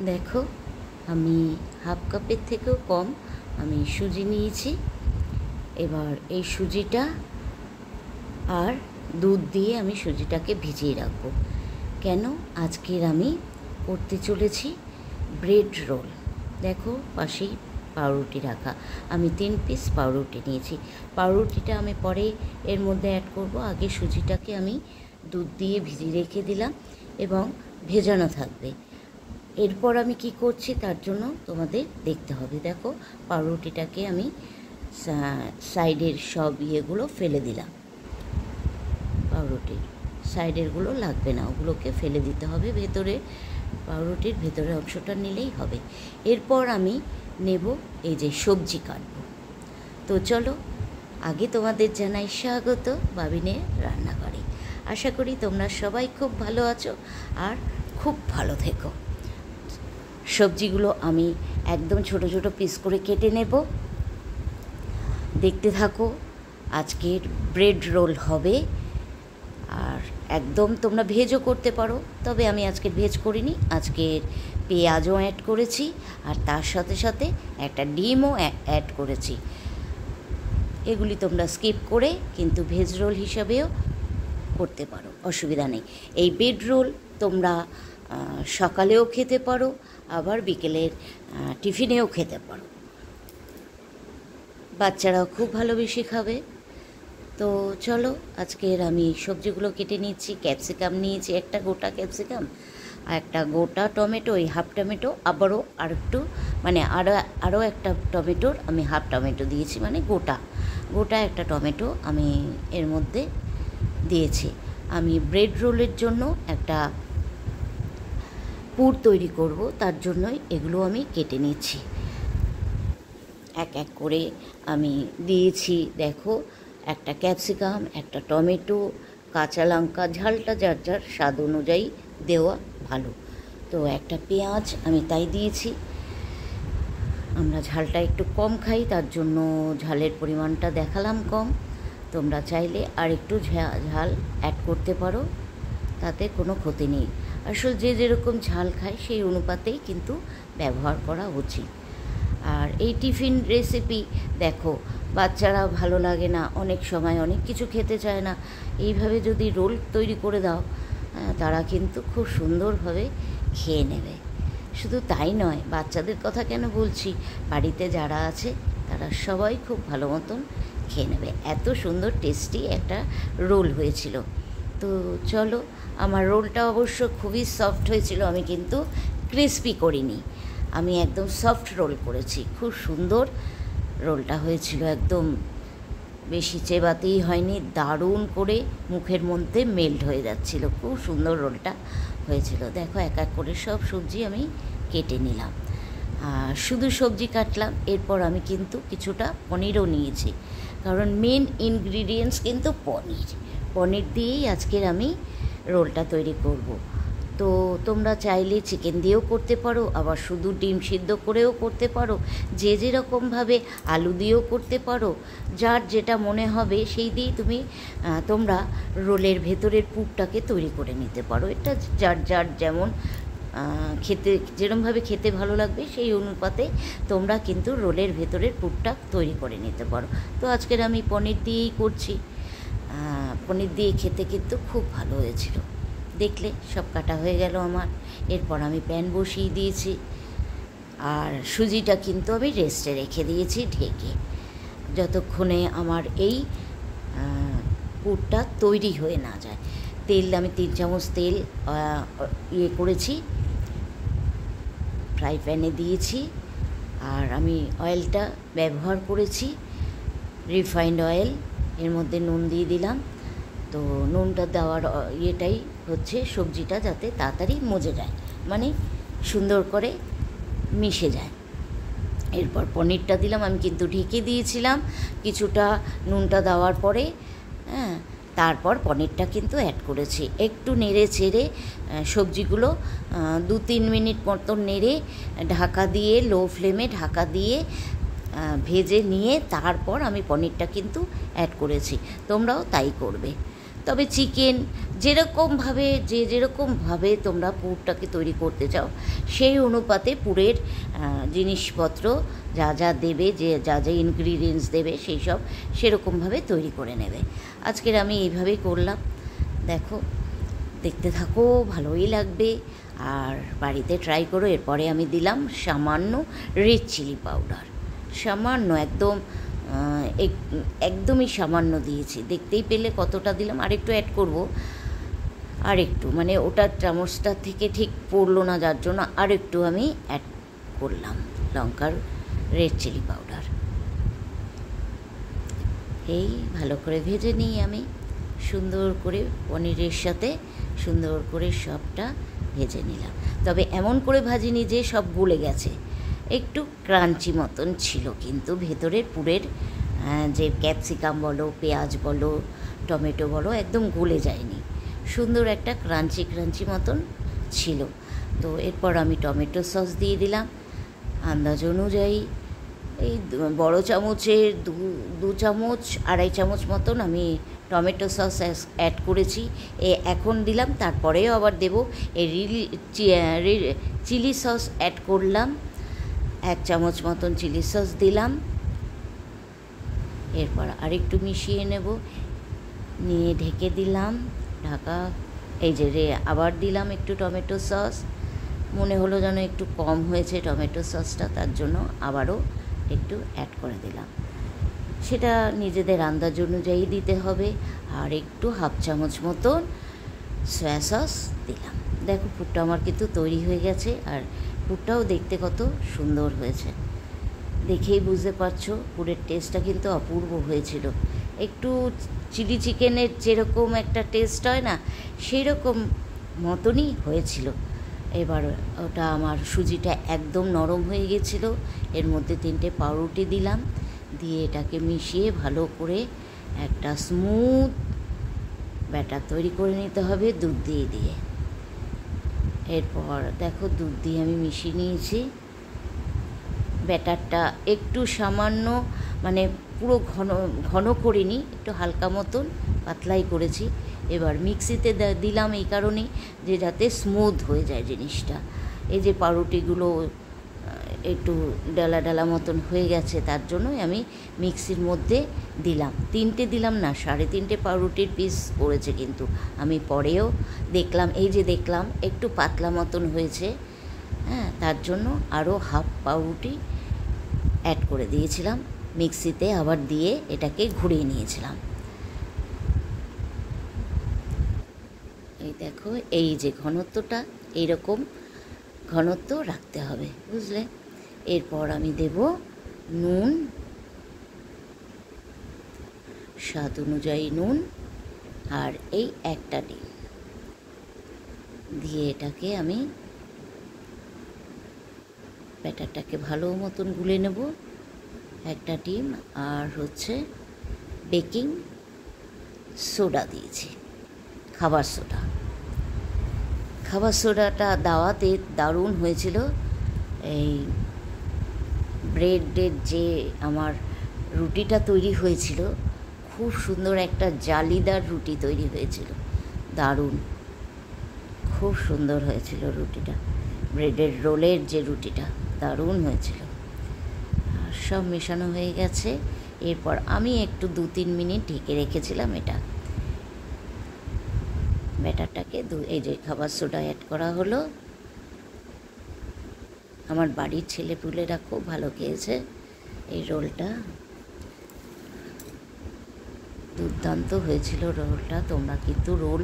দেখো আমি হাফ কাপের থেকেও কম আমি সুজি নিয়েছি। এবার এই সুজিটা আর দুধ দিয়ে আমি সুজিটাকে ভিজিয়ে রাখবো। কেন? আজকের আমি করতে চলেছি ব্রেড রোল। দেখো পাশেই পাউরুটি রাখা, আমি 3 পিস পাউরুটি নিয়েছি। পাউরুটিটা আমি পরে এর মধ্যে অ্যাড করব। আগে সুজিটাকে আমি দুধ দিয়ে ভিজিয়ে রেখে দিলাম এবং ভেজানো থাকবে। এরপর আমি কি করছি তার জন্য তোমাদের দেখতে হবে। দেখো পাউরুটিটাকে আমি সাইডের সব ইয়েগুলো ফেলে দিলাম। পাউরুটির সাইডেরগুলো লাগবে না, ওগুলোকে ফেলে দিতে হবে। পাউরুটির ভেতরের অংশটা নিলেই হবে। এরপর আমি নেব এই যে সবজি কাটবো। তো চলো আগে তোমাদের জানাই স্বাগত বাবিনের রান্নাঘরে। আশা করি তোমরা সবাই খুব ভালো আছো আর খুব ভালো থেকো। সবজিগুলো আমি একদম ছোট ছোট পিস করে কেটে নেব। দেখতে থাকো। আজকের ব্রেড রোল হবে আর একদম তোমরা ভেজও করতে পারো, তবে আমি আজকের ভেজ করিনি। আজকের পেঁয়াজও অ্যাড করেছি আর তার সাথে সাথে একটা ডিমও অ্যাড করেছি। এগুলি তোমরা স্কিপ করে কিন্তু ভেজ রোল হিসাবেও করতে পারো, অসুবিধা নেই। এই ব্রেড রোল তোমরা সকালেও খেতে পারো, আবার বিকেলের টিফিনেও খেতে পারো। বাচ্চারাও খুব ভালোবেসে খাবে। তো চলো আজকের আমি সবজিগুলো কেটে নিচ্ছি। ক্যাপসিকাম নিয়েছি, একটা গোটা ক্যাপসিকাম আর একটা গোটা টমেটো, এই হাফ টমেটো, আবারও আরেকটু মানে আরও একটা টমেটোর আমি হাফ টমেটো দিয়েছি, মানে গোটা একটা টমেটো আমি এর মধ্যে দিয়েছি। আমি ব্রেড রোলের জন্য একটা পুর তৈরি করব, তার জন্যই এগুলো আমি কেটে নিচ্ছি। এক এক করে আমি দিয়েছি। দেখো একটা ক্যাপসিকাম, একটা টমেটো, কাঁচা লঙ্কা, ঝালটা যার যার স্বাদ অনুযায়ী দেওয়া ভালো। তো একটা পেঁয়াজ আমি তাই দিয়েছি। আমরা ঝালটা একটু কম খাই, তার জন্য ঝালের পরিমাণটা দেখালাম কম। তোমরা চাইলে আর একটু ঝাল অ্যাড করতে পারো, তাতে কোনো ক্ষতি নেই। আসলে যে যেরকম ঝাল খায় সেই অনুপাতেই কিন্তু ব্যবহার করা উচিত। আর এই টিফিন রেসিপি দেখো বাচ্চারা ভালো লাগে না, অনেক সময় অনেক কিছু খেতে চায় না। এইভাবে যদি রোল তৈরি করে দাও তারা কিন্তু খুব সুন্দরভাবে খেয়ে নেবে। শুধু তাই নয়, বাচ্চাদের কথা কেন বলছি, বাড়িতে যারা আছে তারা সবাই খুব ভালো মতন খেয়ে নেবে। এত সুন্দর টেস্টি একটা রোল হয়েছিল। তো চলো, আমার রোলটা অবশ্য খুবই সফট হয়েছিল, আমি কিন্তু ক্রিসপি করিনি, আমি একদম সফট রোল করেছি। খুব সুন্দর রোলটা হয়েছিল, একদম বেশি চেবাতেই হয়নি, দারুণ করে মুখের মধ্যে মেল্ট হয়ে যাচ্ছিল। খুব সুন্দর রোলটা হয়েছিল। দেখো এক এক করে সব সবজি আমি কেটে নিলাম, শুধু সবজি কাটলাম। এরপর আমি কিন্তু কিছুটা পনিরও নিয়েছি, কারণ মেন ইনগ্রিডিয়েন্টস কিন্তু পনির দিয়েই আজকের আমি রোলটা তৈরি করব। তো তোমরা চাইলে চিকেন দিয়েও করতে পারো, আবার শুধু ডিম সিদ্ধ করেও করতে পারো, যে যেরকমভাবে আলু দিয়েও করতে পারো। যার যেটা মনে হবে সেই দিয়েই তোমরা রোলের ভেতরের পুরটাকে তৈরি করে নিতে পারো। এটা যার যেমন যেরমভাবে খেতে ভালো লাগবে সেই অনুপাতে তোমরা কিন্তু রোলের ভেতরের পুরটা তৈরি করে নিতে পারো। তো আজকের আমি পনির দিয়েই করছি। পনির দিয়ে খেতে কিন্তু খুব ভালো হয়েছিল। দেখলে সব কাটা হয়ে গেল আমার। এরপর আমি প্যান বসিয়ে দিয়েছি আর সুজিটা কিন্তু আমি রেস্টে রেখে দিয়েছি ঢেকে, যতক্ষণে আমার এই পুরটা তৈরি হয়ে না যায়। আমি 3 চামচ তেল করেছি, ফ্রাই প্যানে দিয়েছি। আর আমি অয়েলটা ব্যবহার করেছি রিফাইন্ড অয়েল। এর মধ্যে নুন দিয়ে দিলাম। তো নুনটা দেওয়ার ইয়েটাই হচ্ছে সবজিটা যাতে তাড়াতাড়ি মজে যায়, মানে সুন্দর করে মিশে যায়। এরপর পনিরটা দিলাম, আমি কিন্তু ঢেকে দিয়েছিলাম কিছুটা নুনটা দেওয়ার পরে। তারপর পনিরটা কিন্তু অ্যাড করেছি। একটু নেড়ে চেড়ে সবজিগুলো 2-3 মিনিট মতন নেড়ে ঢাকা দিয়ে, লো ফ্লেমে ঢাকা দিয়ে ভেজে নিয়ে তারপর আমি পনিরটা কিন্তু অ্যাড করেছি। তোমরাও তাই করবে। তবে চিকেন যেরকমভাবে যেরকমভাবে তোমরা পুরটাকে তৈরি করতে চাও সেই অনুপাতে পুরের জিনিসপত্র যা যা দেবে, যে যা যা ইনগ্রিডিয়েন্টস দেবে সেই সব সেরকমভাবে তৈরি করে নেবে। আজকের আমি এইভাবেই করলাম। দেখো, দেখতে থাকো, ভালোই লাগবে, আর বাড়িতে ট্রাই করো। এরপরে আমি দিলাম সামান্য রেড চিলি পাউডার, সামান্য একদমই সামান্য দিয়েছি, দেখতেই পেলে কতটা দিলাম। আরেকটু অ্যাড করব, আরেকটু মানে ওটার চামচটা থেকে ঠিক পড়লো না, যার জন্য আরেকটু আমি অ্যাড করলাম লঙ্কার রেড চিলি পাউডার। এই ভালো করে ভেজে নিই আমি সুন্দর করে, পনিরের সাথে সুন্দর করে সবটা ভেজে নিলাম। তবে এমন করে ভাজিনি যে সব গলে গেছে, একটু ক্রাঞ্চি মতন ছিল, কিন্তু ভেতরের পুরের যে ক্যাপসিকাম বলো, পেঁয়াজ বলো, টমেটো বলো, একদম গলে যায়নি, সুন্দর একটা ক্রাঞ্চি ক্রাঞ্চি মতন ছিল। তো এরপর আমি টমেটো সস দিয়ে দিলাম আন্দাজ অনুযায়ী। এই বড় চামচের দু চামচ, আড়াই চামচ মতন আমি টমেটো সস অ্যাড করেছি। এখন দিলাম, তারপরেও আবার দেবো। চিলি সস অ্যাড করলাম, 1 চামচ মতন চিলি সস দিলাম। এরপর আরেকটু মিশিয়ে নেব, নিয়ে ঢেকে দিলাম, ঢাকা। এই যে আবার দিলাম একটু টমেটো সস, মনে হলো যেন একটু কম হয়েছে টমেটো সসটা, তার জন্য আবারও একটু অ্যাড করে দিলাম। সেটা নিজেদের আন্দাজ অনুযায়ী দিতে হবে। আর একটু 1/2 চামচ মতন সয়া সস দিলাম। দেখো, পুরটা আমার কিন্তু তৈরি হয়ে গেছে, আর পুরটাও দেখতে কত সুন্দর হয়েছে, দেখেই বুঝতে পারছো। পুরের টেস্টটা কিন্তু অপূর্ব হয়েছিল, একটু চিলি চিকেনের যেরকম একটা টেস্ট হয় না, সেই রকম মতনই হয়েছিল। এবার ওটা আমার সুজিটা একদম নরম হয়ে গেছিলো, এর মধ্যে 3টে পাউরুটি দিলাম, দিয়ে এটাকে মিশিয়ে ভালো করে একটা স্মুথ ব্যাটার তৈরি করে নিতে হবে দুধ দিয়ে। এরপর দেখো, দুধ দিয়ে আমি মিশিয়ে নিয়েছি। ব্যাটারটা একটু সামান্য, মানে পুরো ঘন করিনি, একটু হালকা মতন পাতলাই করেছি। এবার মিক্সিতে দিলাম এই কারণেই যে যাতে স্মুথ হয়ে যায় জিনিসটা। এই যে পাউরুটিগুলো একটু ডালা ডালা মতন হয়ে গেছে, তার জন্যই আমি মিক্সির মধ্যে দিলাম। 3টে দিলাম না, 3.5 পাউরুটির পিস পড়েছে, কিন্তু আমি পরেও দেখলাম, এই যে দেখলাম একটু পাতলা মতন হয়েছে, হ্যাঁ, তার জন্য আরও 1/2 পাউরুটি অ্যাড করে দিয়েছিলাম। মিক্সিতে আবার দিয়ে এটাকে ঘুরিয়ে নিয়েছিলাম। এই দেখো, এই যে ঘনত্বটা, এইরকম ঘনত্ব রাখতে হবে, বুঝলে। এরপর আমি দেব নুন, স্বাদ অনুযায়ী নুন, আর এই একটা ডিম দিয়ে এটাকে আমি ব্যাটারটাকে ভালো মতন গুলে নেব। একটা ডিম আর হচ্ছে বেকিং সোডা দিয়েছি, খাবার সোডাটা দেওয়াতে দারুণ হয়েছিল। এই ব্রেডের যে আমার রুটিটা তৈরি হয়েছিল, খুব সুন্দর একটা জালিদার রুটি তৈরি হয়েছিল, দারুণ, খুব সুন্দর হয়েছিল রুটিটা। ব্রেডের রোলের যে রুটিটা, দারুণ হয়েছিল। আর সব মেশানো হয়ে গেছে। এরপর আমি একটু 2-3 মিনিট ঢেকে রেখেছিলাম এটা ব্যাটারটাকে। এই যে খাবার সোডা অ্যাড করা হলো। আমার বাড়ির ছেলেপুলেরা খুব ভালো খেয়েছে এই রোলটা, দুর্দান্ত হয়েছিল রোলটা। তোমরা কিন্তু রোল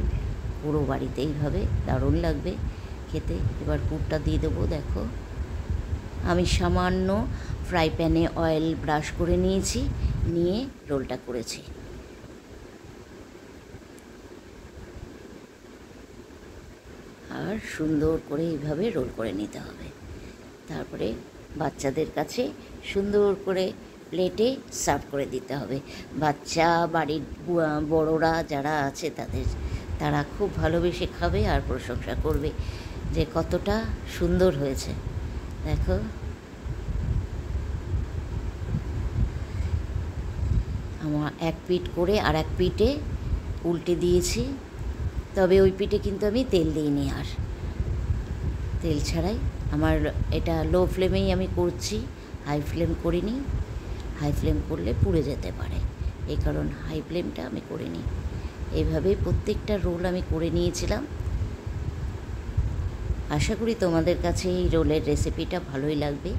পুরো বাড়িতে এইভাবে, দারুণ লাগবে খেতে। এবার পুরটা দিয়ে দেবো। দেখো, আমি সামান্য ফ্রাই প্যানে অয়েল ব্রাশ করে নিয়েছি, নিয়ে রোলটা করেছি। আর সুন্দর করে এইভাবে রোল করে নিতে হবে। তারপরে বাচ্চাদের কাছে সুন্দর করে প্লেটে সার্ভ করে দিতে হবে। বাচ্চা, বাড়ির বড়রা যারা আছে তারা খুব ভালোবেসে খাবে আর প্রশংসা করবে যে কতটা সুন্দর হয়েছে। দেখো, আমার এক পিঠ করে আর এক পিঠে উল্টে দিয়েছি, তবে ওই পিঠে কিন্তু আমি তেল দিইনি, আর তেল ছাড়াই আমার এটা লো ফ্লেমেই আমি করছি, হাই ফ্লেম করিনি। হাই ফ্লেম করলে পুড়ে যেতে পারে, এই কারণ হাই ফ্লেমটা আমি করিনি। এইভাবেই প্রত্যেকটা রোল আমি করে নিয়েছিলাম। আশা করি তোমাদের কাছে এই রোলের রেসিপিটা ভালোই লাগবে।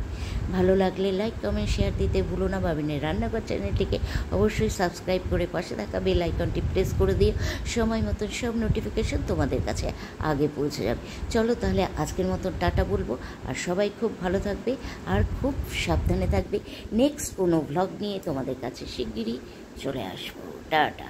ভালো লাগলে লাইক কমেন্ট শেয়ার দিতে ভুলো না। বাবিনের রান্নাঘর চ্যানেলটিকে অবশ্যই সাবস্ক্রাইব করে পাশে থাকা বেল আইকনটি প্রেস করে দিও, সময় মতন সব নোটিফিকেশন তোমাদের কাছে আগে পৌঁছে যাবে। চলো তাহলে আজকের মতন টাটা বলবো, আর সবাই খুব ভালো থাকবে আর খুব সাবধানে থাকবে। নেক্সট কোনো ভ্লগ নিয়ে তোমাদের কাছে শিগগিরই চলে আসবো। টাটা।